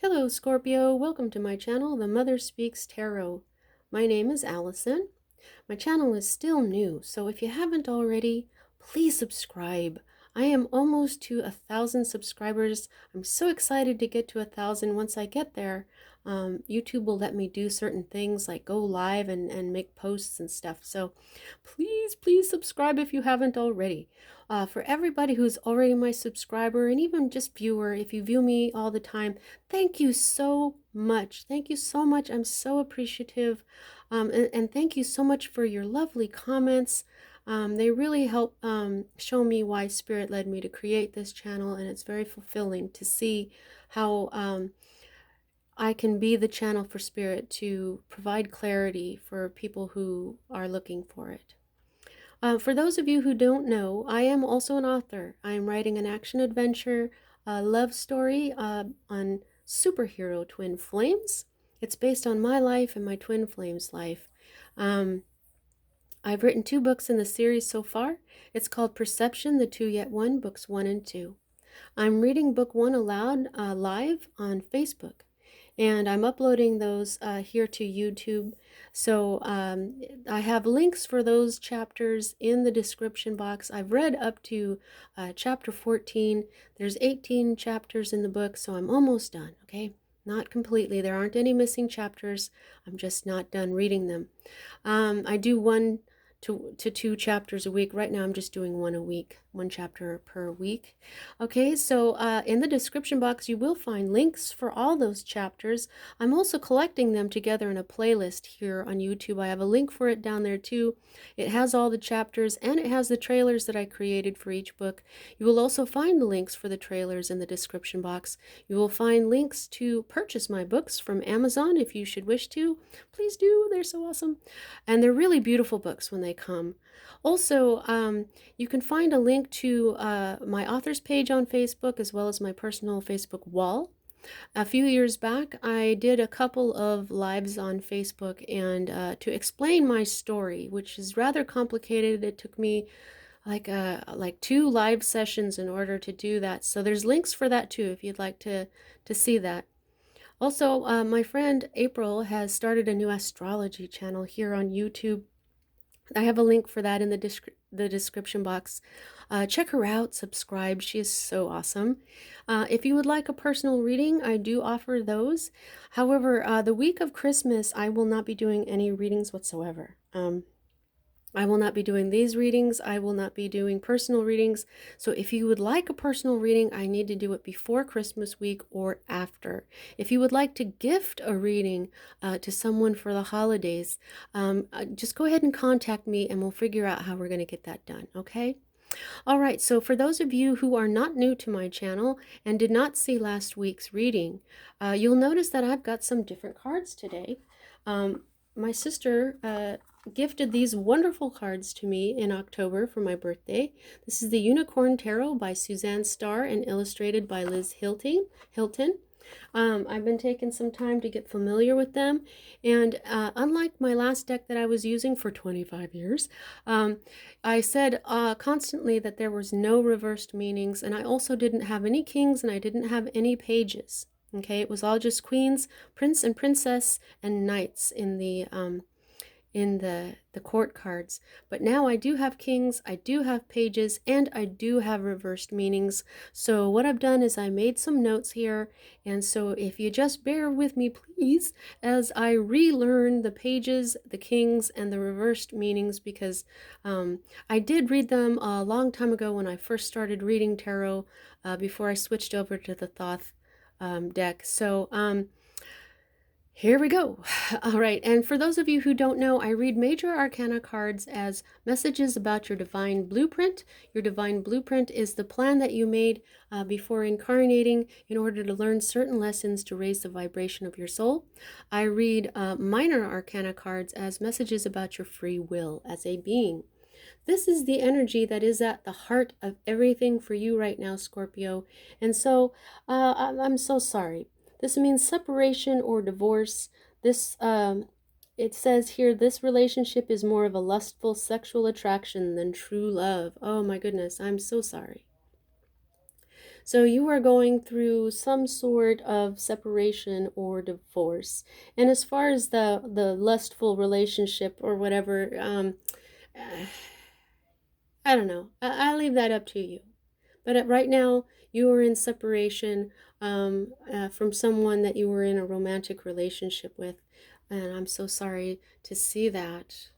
Hello, Scorpio. Welcome to my channel, The Mother Speaks Tarot. My name is Allison. My channel is still new, so if you haven't already, please subscribe. I am almost to 1,000 subscribers. I'm so excited to get to 1,000. Once I get there, YouTube will let me do certain things like go live and make posts and stuff. So please subscribe if you haven't already. For everybody who's already my subscriber and even just viewer, if you view me all the time, thank you so much. Thank you so much. I'm so appreciative. And thank you so much for your lovely comments. They really help show me why Spirit led me to create this channel, and it's very fulfilling to see how I can be the channel for Spirit to provide clarity for people who are looking for it. For those of you who don't know, I am also an author. I am writing an action adventure love story on superhero twin flames. It's based on my life and my twin flames' life. I've written 2 books in the series so far. It's called Perception, the Two Yet One, books 1 and 2. I'm reading book 1 aloud live on Facebook, and I'm uploading those here to YouTube. So I have links for those chapters in the description box. I've read up to chapter 14. There's 18 chapters in the book, so I'm almost done, okay? Not completely. There aren't any missing chapters. I'm just not done reading them. I do 1 to 2 chapters a week. Right now I'm just doing 1 a week, 1 chapter per week. Okay, so in the description box you will find links for all those chapters. I'm also collecting them together in a playlist here on YouTube. I have a link for it down there too. It has all the chapters and it has the trailers that I created for each book. You will also find the links for the trailers in the description box. You will find links to purchase my books from Amazon if you should wish to. Please do, they're so awesome. And they're really beautiful books when they come. Also, you can find a link to my author's page on Facebook as well as my personal Facebook wall. A few years back, I did a couple of lives on Facebook and to explain my story, which is rather complicated. It took me like 2 live sessions in order to do that. So there's links for that too if you'd like to see that. Also, my friend April has started a new astrology channel here on YouTube. I have a link for that in the description box. Check her out, subscribe. She is so awesome. If you would like a personal reading, I do offer those. However, the week of Christmas, I will not be doing any readings whatsoever. I will not be doing these readings. I will not be doing personal readings. So if you would like a personal reading, I need to do it before Christmas week or after. If you would like to gift a reading to someone for the holidays, just go ahead and contact me and we'll figure out how we're going to get that done, okay? All right, so for those of you who are not new to my channel and did not see last week's reading, you'll notice that I've got some different cards today. My sister gifted these wonderful cards to me in October for my birthday. This is the Unicorn Tarot by Suzanne Starr and illustrated by Liz Hilton. I've been taking some time to get familiar with them, and unlike my last deck that I was using for 25 years, I said constantly that there was no reversed meanings, and I also didn't have any kings and I didn't have any pages. Okay, it was all just queens, prince and princess, and knights in the court cards. But now I do have kings, I do have pages, and I do have reversed meanings. So what I've done is I made some notes here, and so if you just bear with me please as I relearn the pages, the kings, and the reversed meanings, because I did read them a long time ago when I first started reading tarot, before I switched over to the Thoth deck. So here we go. All right, and for those of you who don't know, I read major arcana cards as messages about your divine blueprint. Your divine blueprint is the plan that you made before incarnating in order to learn certain lessons to raise the vibration of your soul. I read minor arcana cards as messages about your free will as a being. This is the energy that is at the heart of everything for you right now, Scorpio. And so I'm so sorry. This means separation or divorce. This, it says here, this relationship is more of a lustful sexual attraction than true love. Oh my goodness, I'm so sorry. So you are going through some sort of separation or divorce. And as far as the lustful relationship or whatever, I don't know. I leave that up to you. But right now, you are in separation from someone that you were in a romantic relationship with. And I'm so sorry to see that.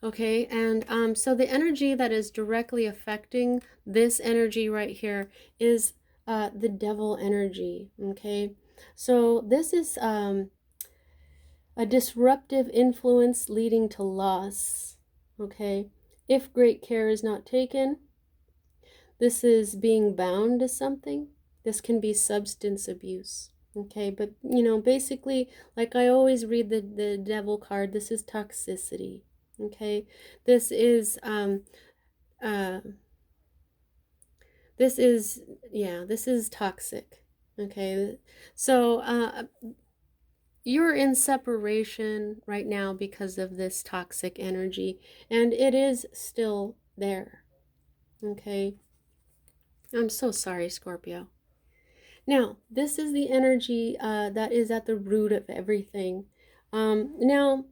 Okay, and so the energy that is directly affecting this energy right here is the devil energy. Okay, so this is a disruptive influence leading to loss. Okay, if great care is not taken, this is being bound to something. This can be substance abuse. Okay, but you know, basically, like I always read the devil card, this is toxicity. Okay, this is uh this is this is toxic. Okay, so you're in separation right now because of this toxic energy, and it is still there. Okay, I'm so sorry, Scorpio. Now, this is the energy that is at the root of everything. Now,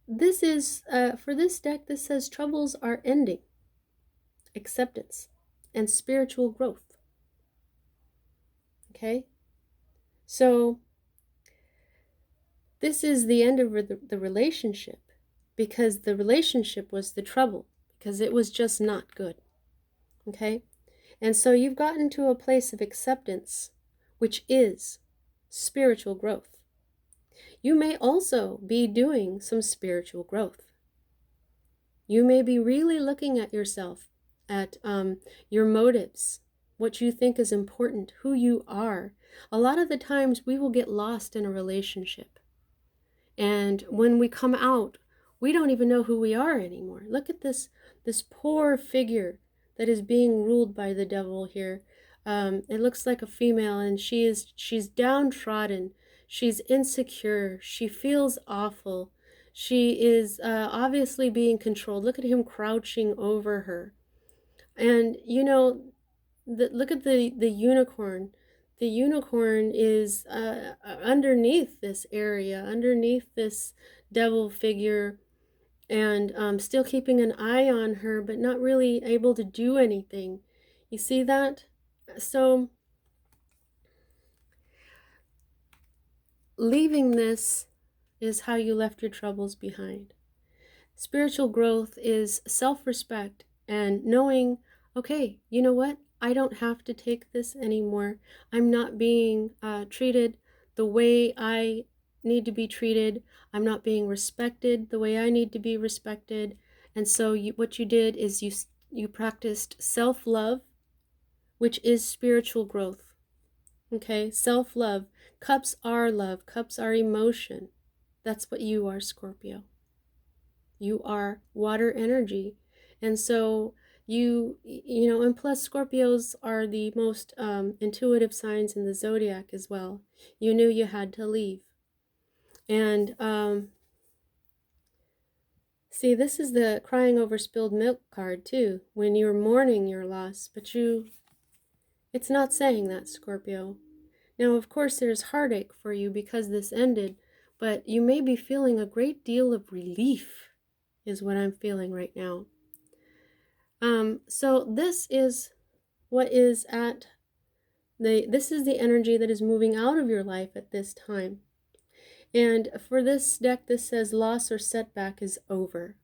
this is, for this deck, this says troubles are ending, acceptance, and spiritual growth. Okay? So, this is the end of the relationship because the relationship was the trouble, because it was just not good. Okay? And so you've gotten to a place of acceptance, which is spiritual growth. You may also be doing some spiritual growth. You may be really looking at yourself, at your motives, what you think is important, who you are. A lot of the times we will get lost in a relationship. And when we come out, we don't even know who we are anymore. Look at this poor figure that is being ruled by the devil here. It looks like a female, and she's downtrodden. She's insecure. She feels awful. She is obviously being controlled. Look at him crouching over her. And you know, look at the unicorn. The unicorn is underneath this area, underneath this devil figure, and still keeping an eye on her, but not really able to do anything. You see that? So leaving this is how you left your troubles behind. Spiritual growth is self-respect and knowing, okay, you know what? I don't have to take this anymore. I'm not being treated the way I need to be treated. I'm not being respected the way I need to be respected. And so what you did is you practiced self-love, which is spiritual growth. Okay, self-love. Cups are love. Cups are emotion. That's what you are, Scorpio. You are water energy. And so you know, and plus Scorpios are the most intuitive signs in the zodiac as well. You knew you had to leave. And see, this is the crying over spilled milk card too, when you're mourning your loss, but it's not saying that, Scorpio. Now, of course, there's heartache for you because this ended, but you may be feeling a great deal of relief, is what I'm feeling right now. So this is what is at this is the energy that is moving out of your life at this time. And for this deck, this says loss or setback is over.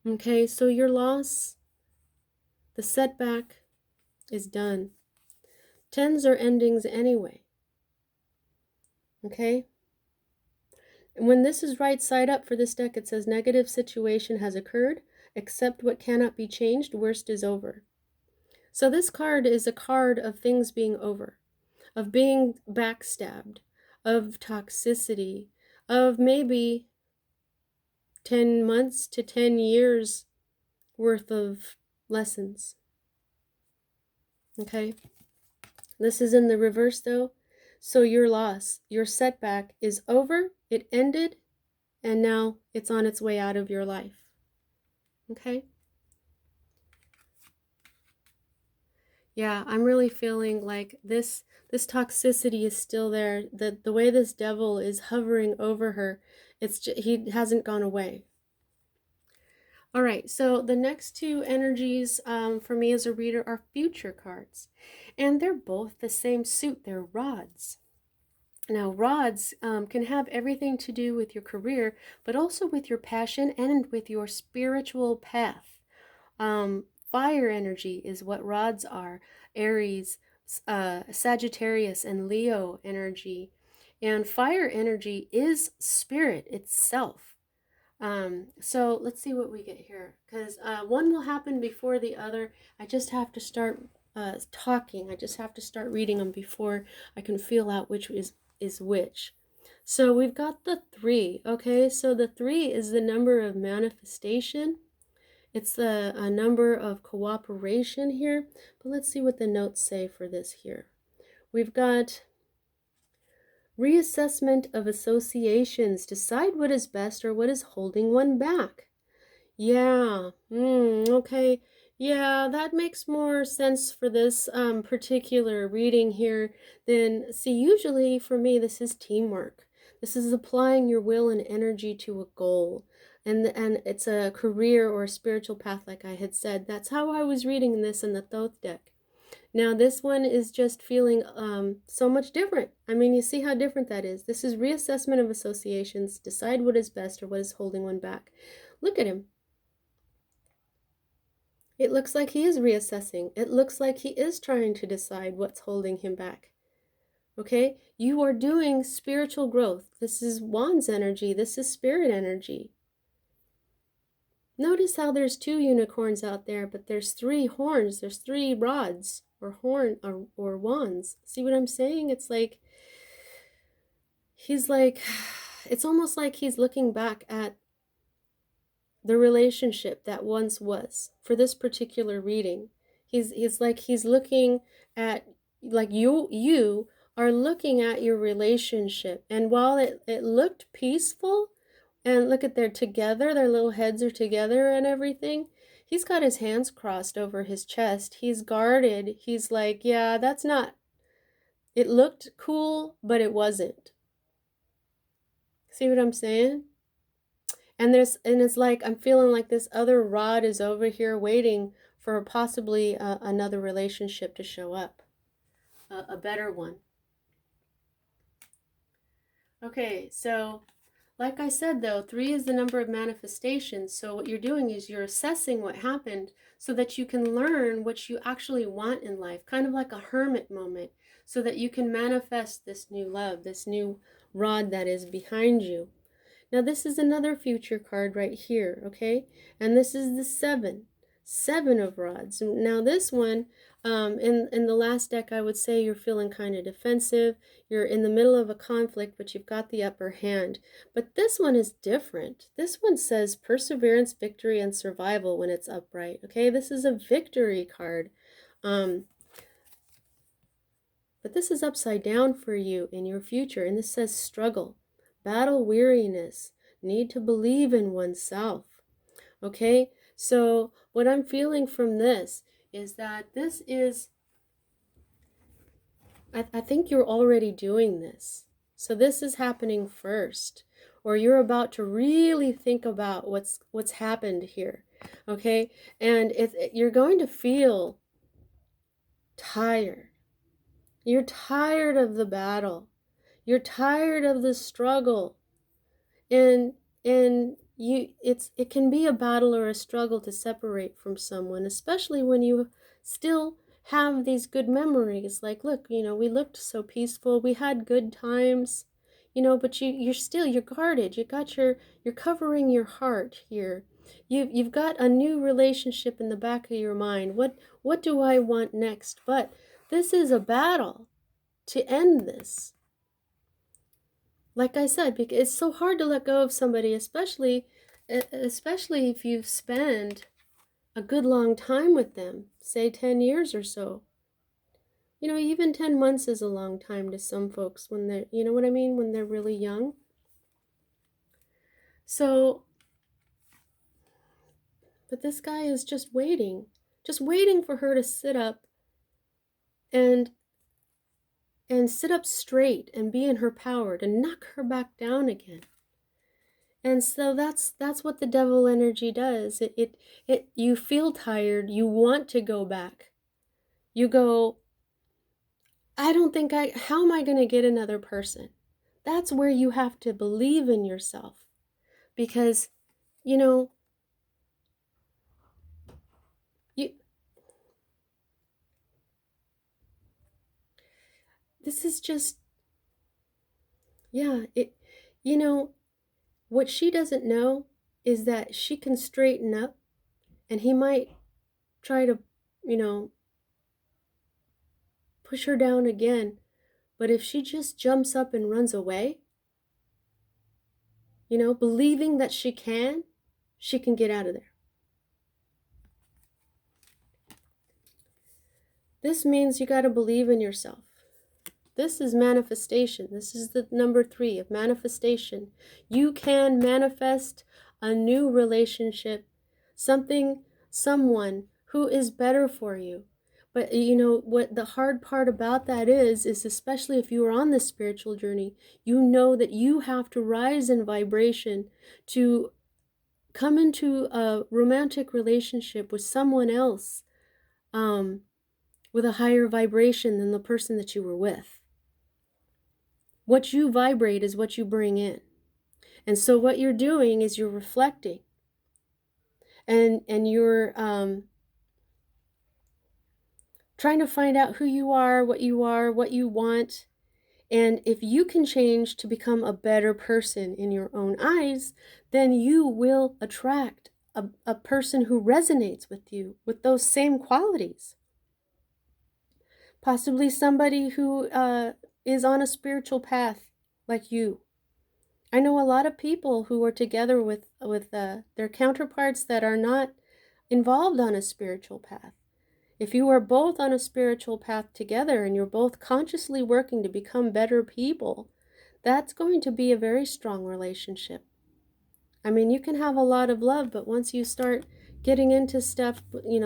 Okay, so your loss, the setback is done. Tens are endings anyway. Okay? When this is right side up for this deck, it says negative situation has occurred. Accept what cannot be changed. Worst is over. So this card is a card of things being over, of being backstabbed, of toxicity, of maybe 10 months to 10 years worth of lessons. Okay? This is in the reverse though. So your loss, your setback is over, it ended, and now it's on its way out of your life. Okay? Yeah, I'm really feeling like this toxicity is still there. The way this devil is hovering over her, he hasn't gone away. All right, so the next two energies for me as a reader are future cards, and they're both the same suit. They're rods. Now, rods can have everything to do with your career, but also with your passion and with your spiritual path. Fire energy is what rods are. Aries, Sagittarius, and Leo energy. And fire energy is spirit itself. So let's see what we get here, because one will happen before the other. I just have to start talking. I just have to start reading them before I can feel out which is which. So we've got the 3. Okay, so the 3 is the number of manifestation. It's a number of cooperation here, but let's see what the notes say for this here. We've got reassessment of associations. Decide what is best or what is holding one back. Yeah, okay. Yeah, that makes more sense for this particular reading here than, see, usually for me, this is teamwork. This is applying your will and energy to a goal. And it's a career or a spiritual path, like I had said. That's how I was reading this in the Thoth deck. Now, this one is just feeling so much different. I mean, you see how different that is. This is reassessment of associations. Decide what is best or what is holding one back. Look at him. It looks like he is reassessing. It looks like he is trying to decide what's holding him back. Okay? You are doing spiritual growth. This is Wands energy. This is spirit energy. Notice how there's 2 unicorns out there, but there's 3 horns. There's 3 rods or or wands. See what I'm saying? It's like he's like it's almost like he's looking back at the relationship that once was for this particular reading. He's like he's looking at, like, you are looking at your relationship, and while it looked peaceful, and look at, they're together, their little heads are together and everything, he's got his hands crossed over his chest, he's guarded, he's like, yeah, that's not, it looked cool but it wasn't. See what I'm saying? And it's like I'm feeling like this other rod is over here waiting for possibly another relationship to show up, a better one. Okay, so like I said, though, 3 is the number of manifestations. So what you're doing is you're assessing what happened so that you can learn what you actually want in life, kind of like a hermit moment, so that you can manifest this new love, this new rod that is behind you. Now this is another future card right here, okay? And this is the 7 of rods. Now this one, in the last deck, I would say you're feeling kind of defensive. You're in the middle of a conflict, but you've got the upper hand. But this one is different. This one says perseverance, victory, and survival when it's upright, okay? This is a victory card. But this is upside down for you in your future, and this says struggle, battle weariness, need to believe in oneself. Okay, so what I'm feeling from this is that this is, I think you're already doing this. So this is happening first, or you're about to really think about what's happened here. Okay, and you're going to feel tired. You're tired of the battle. You're tired of the struggle. And it can be a battle or a struggle to separate from someone, especially when you still have these good memories. Like, look, we looked so peaceful. We had good times. But you're guarded. You're covering your heart here. You've got a new relationship in the back of your mind. What do I want next? But this is a battle to end this. Like I said, because it's so hard to let go of somebody, especially if you've spent a good long time with them, say 10 years or so. Even 10 months is a long time to some folks when they're, you know what I mean, when they're really young. So, but this guy is just waiting for her to sit up and sit up straight and be in her power to knock her back down again. And so that's what the devil energy does. It you feel tired, you want to go back. You go, how am I going to get another person? That's where you have to believe in yourself. Because, you know, this is just, what she doesn't know is that she can straighten up, and he might try to, push her down again. But if she just jumps up and runs away, believing that she can get out of there. This means you got to believe in yourself. This is manifestation. This is the number 3 of manifestation. You can manifest a new relationship, someone who is better for you. But what the hard part about that is especially if you are on this spiritual journey, you know that you have to rise in vibration to come into a romantic relationship with someone else, with a higher vibration than the person that you were with. What you vibrate is what you bring in. And so what you're doing is you're reflecting. And you're trying to find out who you are, what you want. And if you can change to become a better person in your own eyes, then you will attract a person who resonates with you, with those same qualities. Possibly somebody who is on a spiritual path like you. I know a lot of people who are together with their counterparts that are not involved on a spiritual path. If you are both on a spiritual path together and you're both consciously working to become better people, that's going to be a very strong relationship. I mean, you can have a lot of love, but once you start getting into stuff,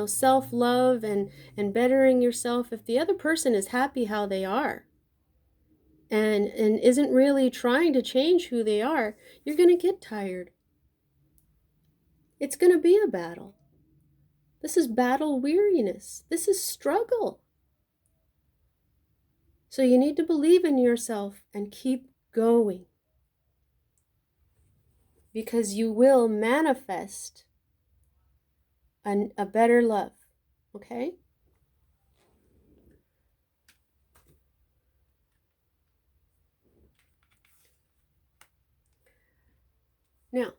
self-love and bettering yourself, if the other person is happy how they are and isn't really trying to change who they are, you're going to get tired. It's going to be a battle. This is battle weariness. This is struggle. So you need to believe in yourself and keep going, because you will manifest a better love. Okay? Now,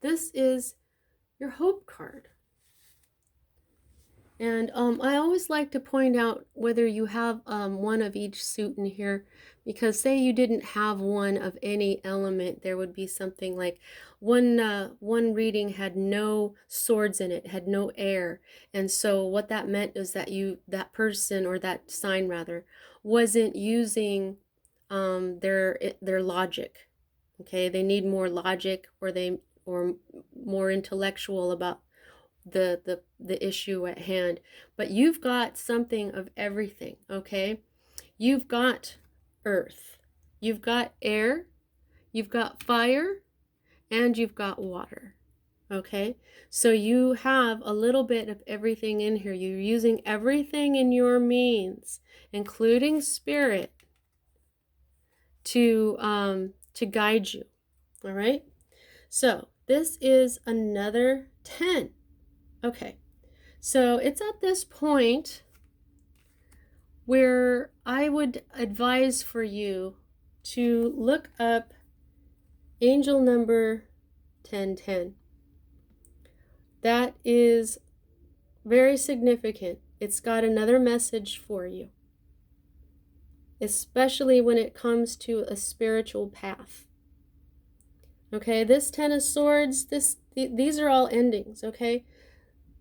this is your hope card. And I always like to point out whether you have one of each suit in here, because say you didn't have one of any element, there would be something like one reading had no swords in it, had no air. And so what that meant is that that person, or that sign rather, wasn't using their logic. Okay, they need more logic, or more intellectual about the issue at hand. But you've got something of everything. Okay, you've got earth, you've got air, you've got fire, and you've got water. Okay, so you have a little bit of everything in here. You're using everything in your means, including spirit, to guide you. All right, so this is another 10. Okay, so it's at this point where I would advise for you to look up angel number 1010. That is very significant. It's got another message for you, especially when it comes to a spiritual path. Okay, this 10 of swords, these are all endings, okay?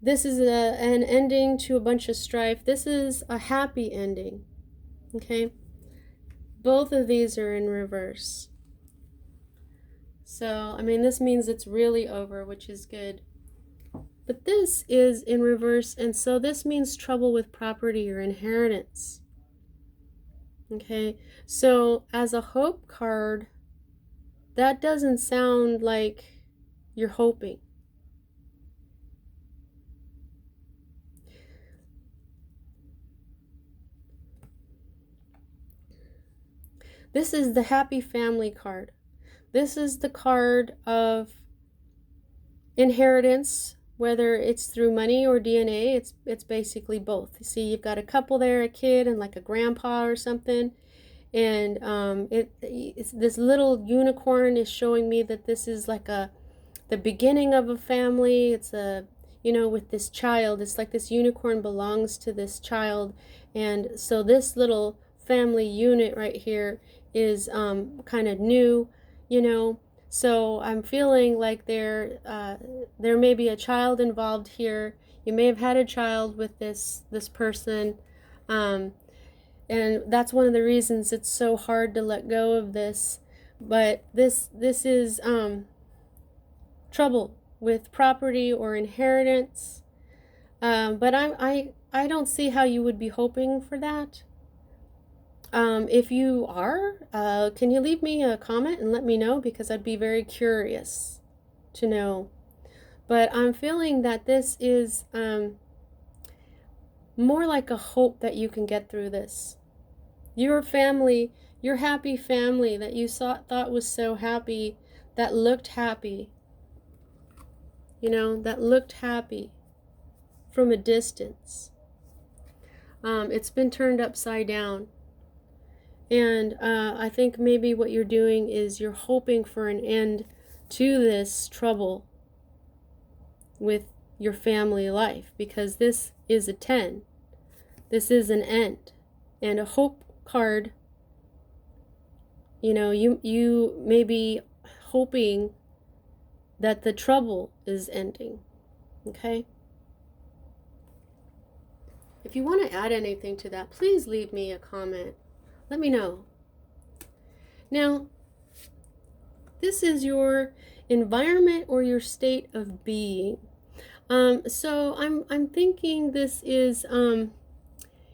This is an ending to a bunch of strife. This is a happy ending, okay? Both of these are in reverse. So, I mean, this means it's really over, which is good. But this is in reverse, and so this means trouble with property or inheritance. Okay, so as a hope card, that doesn't sound like you're hoping. This is the happy family card. This is the card of inheritance, whether it's through money or DNA. It's basically both. You see, you've got a couple there, a kid and like a grandpa or something. And it's this little unicorn is showing me that this is like the beginning of a family. It's a, you know, with this child, it's like this unicorn belongs to this child. And so this little family unit right here is kind of new, you know. So I'm feeling like there may be a child involved here. You may have had a child with this person, and that's one of the reasons it's so hard to let go of this. But this is trouble with property or inheritance. But I don't see how you would be hoping for that. If you are, can you leave me a comment and let me know, because I'd be very curious to know. But I'm feeling that this is more like a hope that you can get through this. Your family, your happy family that you thought was so happy, that looked happy, you know, that looked happy from a distance. It's been turned upside down. And I think maybe what you're doing is you're hoping for an end to this trouble with your family life, because this is a 10. This is an end. And a hope card, you know, you may be hoping that the trouble is ending. Okay? If you want to add anything to that, please leave me a comment. Let me know. Now, this is your environment or your state of being. So I'm thinking this is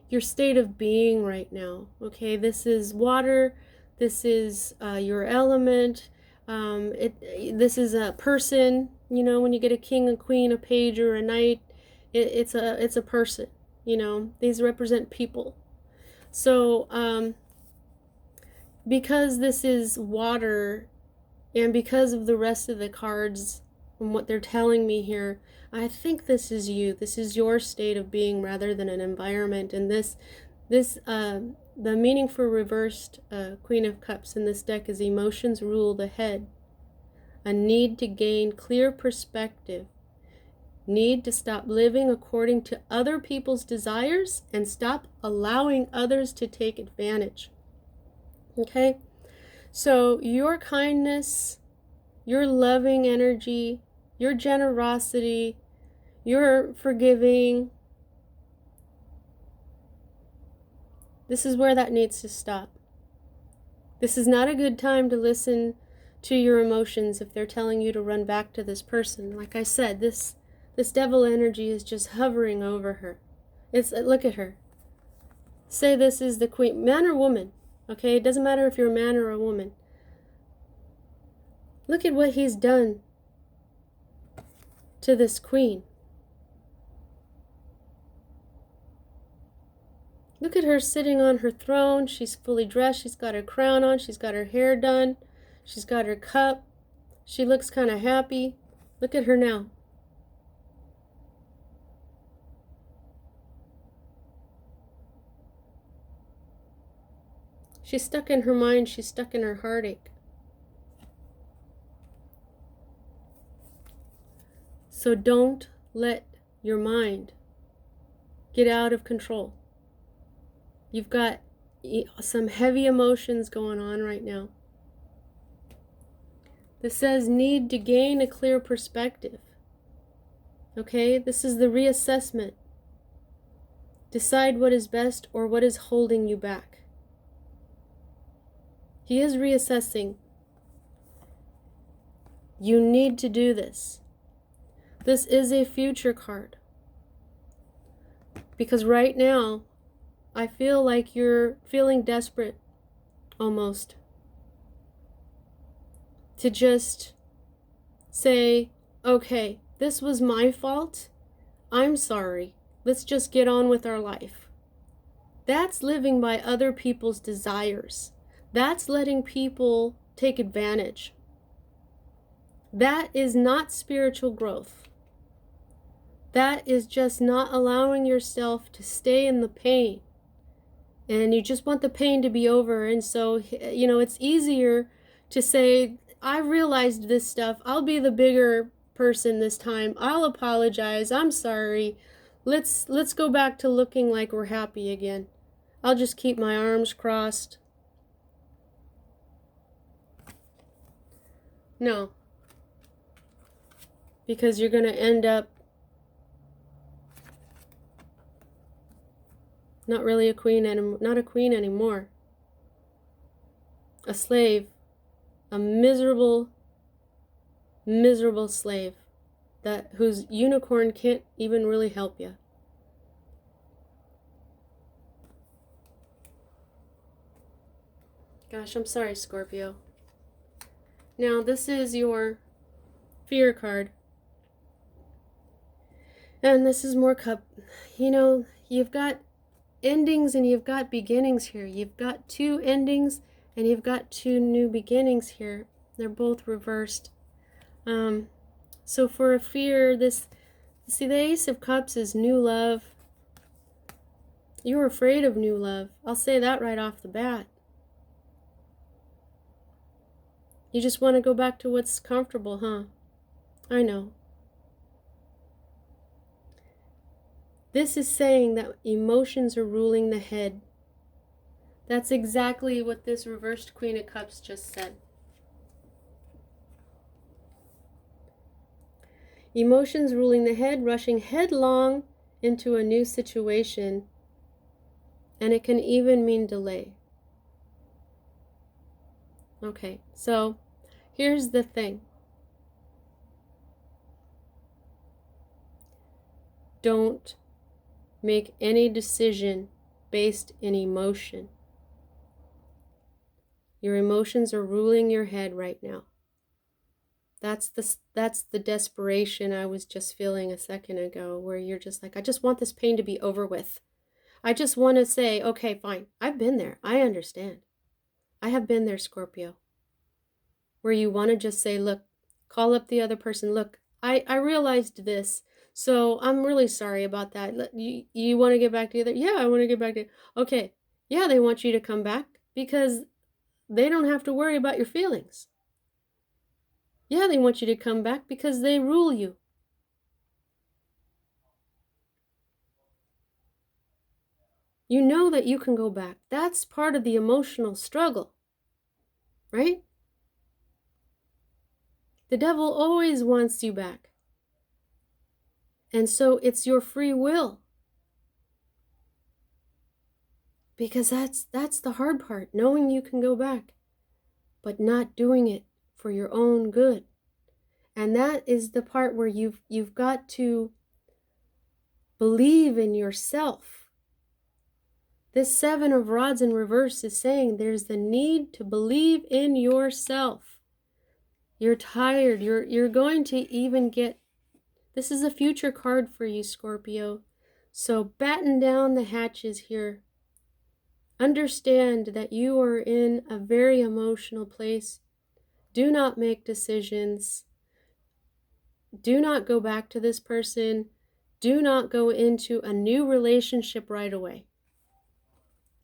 your state of being right now. Okay, this is water. This is your element. This is a person. You know, when you get a king, a queen, a page, or a knight, it's a person. You know, these represent people. So because this is water, and because of the rest of the cards and what they're telling me here, I think this is you. This is your state of being rather than an environment. And the meaning for reversed Queen of Cups in this deck is emotions rule the head. A need to gain clear perspective. Need to stop living according to other people's desires and stop allowing others to take advantage. Okay? So your kindness, your loving energy, your generosity, your forgiving, this is where that needs to stop. This is not a good time to listen to your emotions if they're telling you to run back to this person. Like I said, this devil energy is just hovering over her. Look at her. Say this is the queen, man or woman. Okay, it doesn't matter if you're a man or a woman. Look at what he's done to this queen. Look at her sitting on her throne. She's fully dressed. She's got her crown on. She's got her hair done. She's got her cup. She looks kind of happy. Look at her now. She's stuck in her mind. She's stuck in her heartache. So don't let your mind get out of control. You've got some heavy emotions going on right now. This says need to gain a clear perspective. Okay, this is the reassessment. Decide what is best or what is holding you back. He is reassessing. You need to do this. This is a future card. Because right now, I feel like you're feeling desperate almost to just say, okay, this was my fault. I'm sorry. Let's just get on with our life. That's living by other people's desires. That's letting people take advantage. That is not spiritual growth. That is just not allowing yourself to stay in the pain. And you just want the pain to be over. And so, it's easier to say, I realized this stuff. I'll be the bigger person this time. I'll apologize. I'm sorry. Let's go back to looking like we're happy again. I'll just keep my arms crossed. No. Because you're going to end up not really a queen not a queen anymore. A slave. A miserable, miserable slave whose unicorn can't even really help you. Gosh, I'm sorry, Scorpio. Now, this is your fear card. And this is more cup. You've got endings and you've got beginnings here. You've got 2 endings and you've got 2 new beginnings here. They're both reversed. So for a fear, the Ace of Cups is new love. You're afraid of new love. I'll say that right off the bat. You just want to go back to what's comfortable, huh? I know. This is saying that emotions are ruling the head. That's exactly what this reversed Queen of Cups just said. Emotions ruling the head, rushing headlong into a new situation, and it can even mean delay. Okay, so here's the thing. Don't make any decision based in emotion. Your emotions are ruling your head right now. That's the desperation I was just feeling a second ago, where you're just like, I just want this pain to be over with. I just want to say, okay, fine. I've been there. I understand. I have been there, Scorpio. Where you want to just say, look, call up the other person. Look, I realized this, so I'm really sorry about that. You want to get back together? Yeah, I want to get back together. Okay. Yeah, they want you to come back because they don't have to worry about your feelings. Yeah, they want you to come back because they rule you. You know that you can go back. That's part of the emotional struggle, right? The devil always wants you back. And so it's your free will. Because that's the hard part, knowing you can go back, but not doing it for your own good. And that is the part where you've got to believe in yourself. This 7 of Rods in reverse is saying there's the need to believe in yourself. You're tired. You're going to even get... This is a future card for you, Scorpio. So batten down the hatches here. Understand that you are in a very emotional place. Do not make decisions. Do not go back to this person. Do not go into a new relationship right away.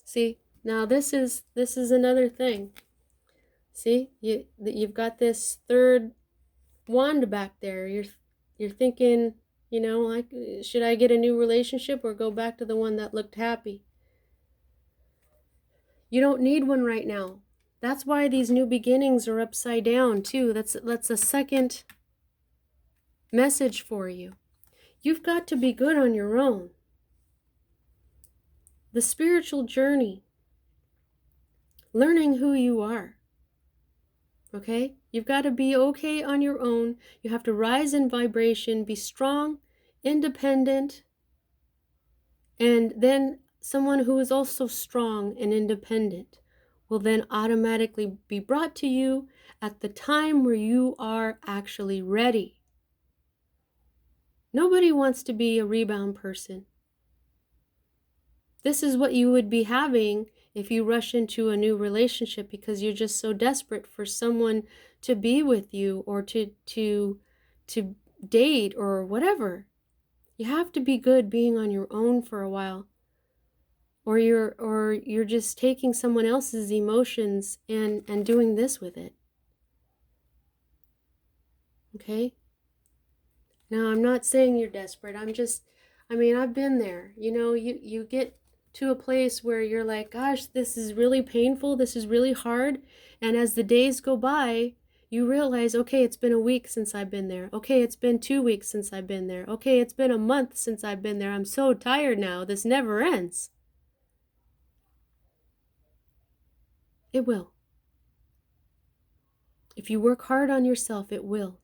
See, now this is another thing. See, you've got this 3rd wand back there. You're thinking, like, should I get a new relationship or go back to the one that looked happy? You don't need one right now. That's why these new beginnings are upside down too. That's a second message for you. You've got to be good on your own. The spiritual journey, learning who you are. Okay? You've got to be okay on your own. You have to rise in vibration, be strong, independent, and then someone who is also strong and independent will then automatically be brought to you at the time where you are actually ready. Nobody wants to be a rebound person. This is what you would be having if you rush into a new relationship because you're just so desperate for someone to be with you or to date or whatever. You have to be good being on your own for a while. Or you're just taking someone else's emotions and doing this with it. Okay? Now, I'm not saying you're desperate. I've been there. You get to a place where you're like, gosh, this is really painful. This is really hard. And as the days go by, you realize, okay, it's been a week since I've been there. Okay, it's been 2 weeks since I've been there. Okay, it's been a month since I've been there. I'm so tired now. This never ends. It will. If you work hard on yourself, it will.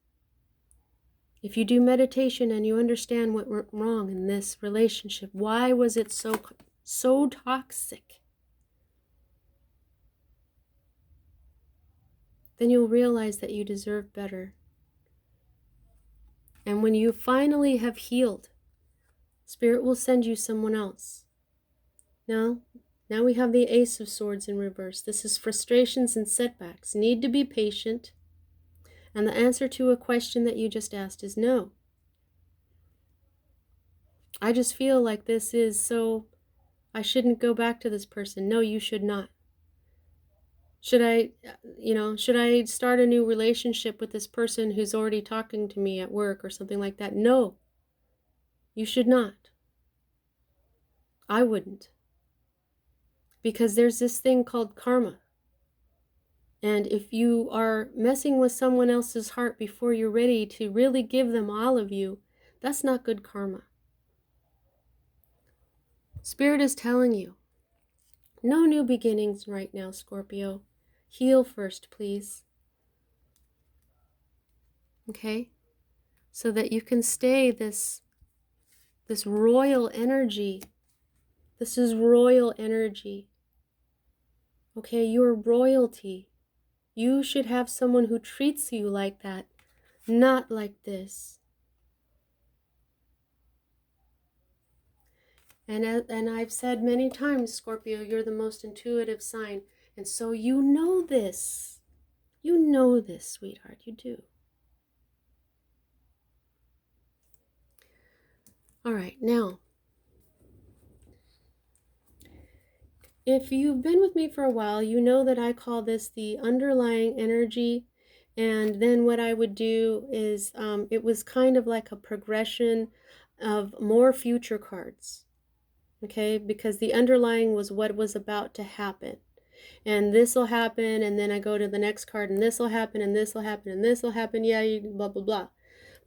If you do meditation and you understand what went wrong in this relationship, why was it so toxic? Then you'll realize that you deserve better. And when you finally have healed, Spirit will send you someone else. Now we have the Ace of Swords in reverse. This is frustrations and setbacks. Need to be patient. And the answer to a question that you just asked is no. I just feel like this is so, I shouldn't go back to this person. No, you should not. Should I start a new relationship with this person who's already talking to me at work or something like that? No, you should not. I wouldn't. Because there's this thing called karma. And if you are messing with someone else's heart before you're ready to really give them all of you, that's not good karma. Spirit is telling you, no new beginnings right now, Scorpio. Heal first, please. Okay? So that you can stay this royal energy. This is royal energy. Okay, you're royalty. You should have someone who treats you like that, not like this. And I've said many times, Scorpio, you're the most intuitive sign. And so you know this. You know this, sweetheart. You do. All right, now, if you've been with me for a while, you know that I call this the underlying energy. And then what I would do is, it was kind of like a progression of more future cards. Okay, because the underlying was what was about to happen. And this will happen, and then I go to the next card, and this will happen, and this will happen, and this will happen, yeah, blah, blah, blah.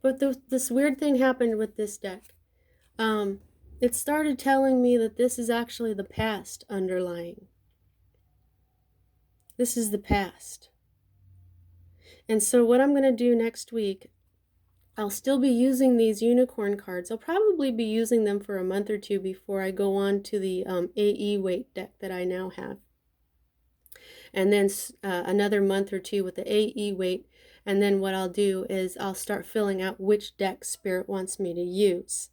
But this weird thing happened with this deck. It started telling me that this is actually the past underlying. This is the past. And so what I'm going to do next week, I'll still be using these unicorn cards. I'll probably be using them for a month or two before I go on to the AE weight deck that I now have. And then another month or two with the AE weight. And then what I'll do is I'll start filling out which deck Spirit wants me to use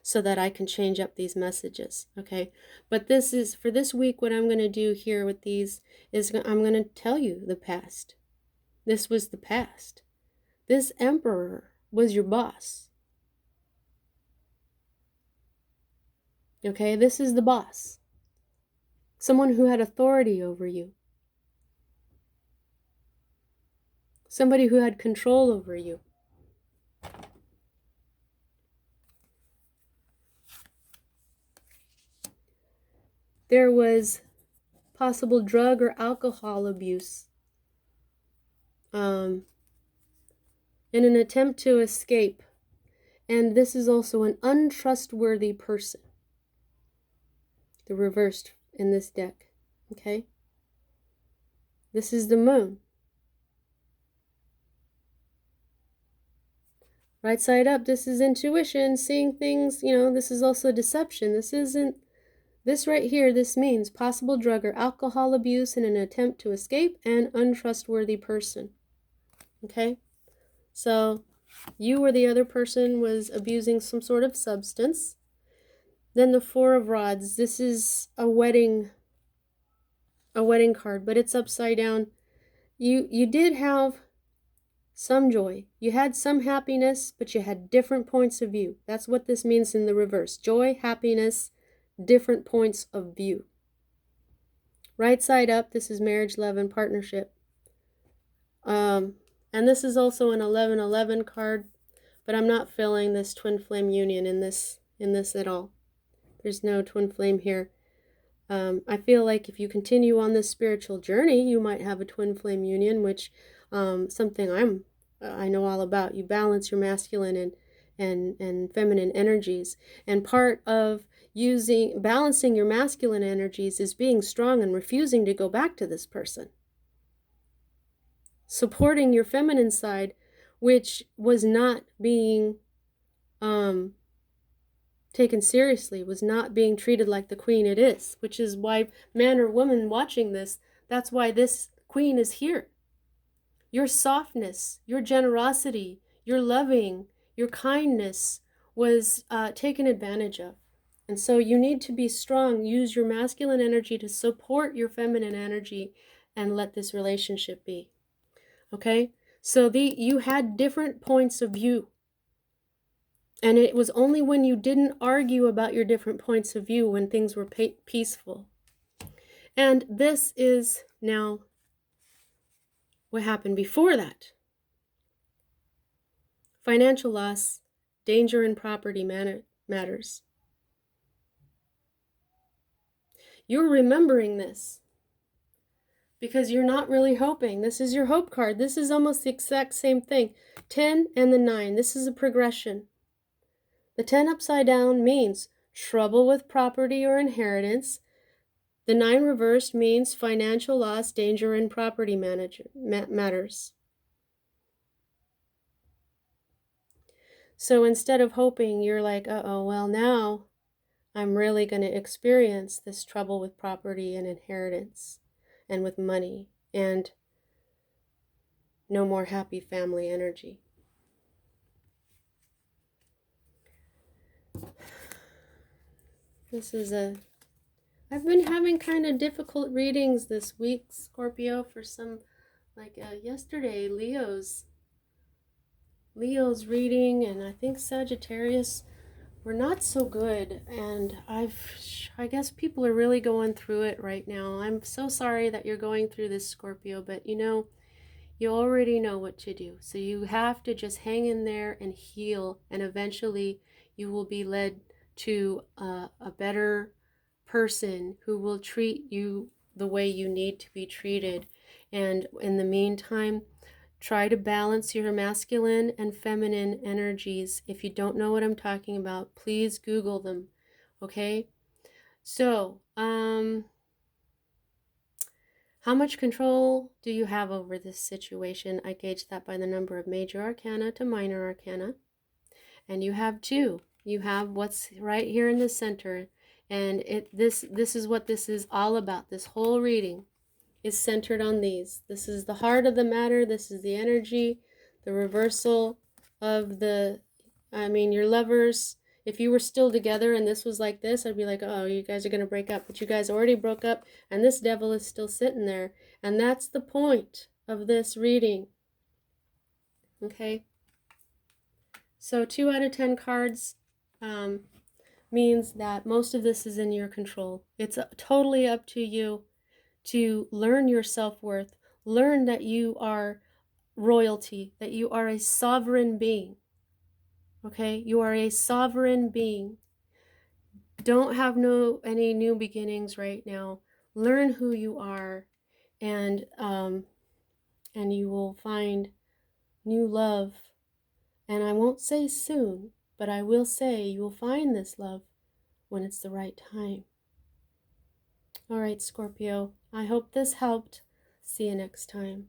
so that I can change up these messages. Okay. But this is, for this week, what I'm going to do here with these is I'm going to tell you the past. This was the past. This emperor was your boss. Okay, this is the boss. Someone who had authority over you. Somebody who had control over you. There was possible drug or alcohol abuse. In an attempt to escape. And this is also an untrustworthy person. The reversed in this deck. Okay? This is the moon. Right side up, this is intuition, seeing things, this is also deception. This isn't This right here, this means possible drug or alcohol abuse in an attempt to escape and untrustworthy person. Okay? So you or the other person was abusing some sort of substance. Then the Four of Rods. This is a wedding card, but it's upside down. You did have some joy. You had some happiness, but you had different points of view. That's what this means in the reverse. Joy, happiness, different points of view. Right side up, this is marriage, love, and partnership. And this is also an 1111 card, but I'm not feeling this twin flame union in this at all. There's no twin flame here. I feel like if you continue on this spiritual journey, you might have a twin flame union, which something I know all about. You balance your masculine and feminine energies, and part of balancing your masculine energies is being strong and refusing to go back to this person. Supporting your feminine side, which was not being taken seriously, was not being treated like the queen it is, which is why, man or woman watching this, that's why this queen is here. Your softness, your generosity, your loving, your kindness was taken advantage of. And so you need to be strong. Use your masculine energy to support your feminine energy and let this relationship be. Okay? So you had different points of view. And it was only when you didn't argue about your different points of view when things were peaceful. And this is now what happened before that. Financial loss, danger in property matters. You're remembering this because you're not really hoping. This is your hope card. This is almost the exact same thing. 10 and the 9. This is a progression. The 10 upside down means trouble with property or inheritance. The 9 reversed means financial loss, danger in property matters. So instead of hoping, you're like, uh-oh, well, now I'm really going to experience this trouble with property and inheritance and with money and no more happy family energy. I've been having kind of difficult readings this week, Scorpio, for some, like yesterday, Leo's reading, and I think Sagittarius were not so good, and I guess people are really going through it right now. I'm so sorry that you're going through this, Scorpio, but you already know what to do. So you have to just hang in there and heal, and eventually you will be led to a better person who will treat you the way you need to be treated. And in the meantime, try to balance your masculine and feminine energies. If you don't know what I'm talking about, please Google them, okay? So, how much control do you have over this situation? I gauge that by the number of major arcana to minor arcana. And you have 2. You have what's right here in the center. And this is what this is all about. This whole reading is centered on these. This is the heart of the matter. This is the energy, the reversal of your lovers. If you were still together and this was like this, I'd be like, oh, you guys are going to break up. But you guys already broke up, and this devil is still sitting there. And that's the point of this reading. Okay? So 2 out of 10 cards means that most of this is in your control. It's totally up to you to learn your self-worth, learn that you are royalty, that you are a sovereign being. Okay? You are a sovereign being. Don't have any new beginnings right now. Learn who you are, and you will find new love. And I won't say soon, but I will say you will find this love when it's the right time. All right, Scorpio, I hope this helped. See you next time.